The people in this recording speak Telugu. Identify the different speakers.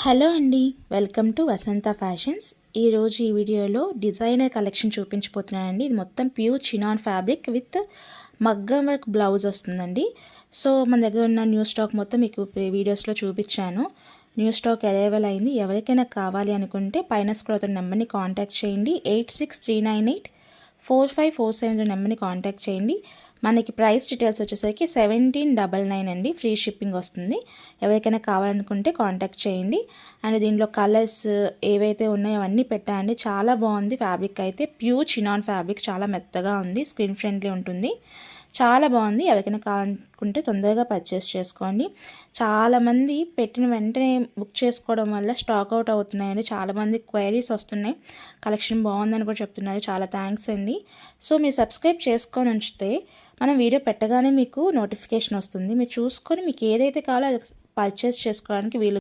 Speaker 1: హలో అండి, వెల్కమ్ టు వసంత ఫ్యాషన్స్. ఈరోజు ఈ వీడియోలో డిజైనర్ కలెక్షన్ చూపించబోతున్నానండి. ఇది మొత్తం ప్యూర్ చినాన్ ఫ్యాబ్రిక్ విత్ మగ్గం వర్క్ బ్లౌజ్ వస్తుందండి. సో మన దగ్గర ఉన్న న్యూ స్టాక్ మొత్తం మీకు వీడియోస్లో చూపించాను. న్యూ స్టాక్ అరైవల్ అయింది. ఎవరికైనా కావాలి అనుకుంటే పైన స్క్రోల్ అవుతున్న నెంబర్ని కాంటాక్ట్ చేయండి. 8639845470 నెంబర్ని కాంటాక్ట్ చేయండి. మనకి ప్రైస్ డీటెయిల్స్ వచ్చేసరికి 1799 అండి. ఫ్రీ షిప్పింగ్ వస్తుంది. ఎవరికైనా కావాలనుకుంటే కాంటాక్ట్ చేయండి. అండ్ దీనిలో కలర్స్ ఏవైతే ఉన్నాయో అవన్నీ పెట్టాయండి. చాలా బాగుంది. ఫ్యాబ్రిక్ అయితే ప్యూర్ చినాన్ ఫ్యాబ్రిక్, చాలా మెత్తగా ఉంది. స్కిన్ ఫ్రెండ్లీ ఉంటుంది. చాలా బాగుంది. ఎవరికైనా కావాలనుకుంటే తొందరగా పర్చేస్ చేసుకోండి. చాలామంది పెట్టిన వెంటనే బుక్ చేసుకోవడం వల్ల స్టాక్ అవుట్ అవుతున్నాయండి. చాలామంది క్వైరీస్ వస్తున్నాయి. కలెక్షన్ బాగుందని కూడా చెప్తున్నారు. చాలా థ్యాంక్స్ అండి. సో మీరు సబ్స్క్రైబ్ చేసుకొని ఉంచితే మనం వీడియో పెట్టగానే మీకు నోటిఫికేషన్ వస్తుంది. మీరు చూసుకొని మీకు ఏదైతే కావాలో అది పర్చేస్ చేసుకోవడానికి వీలు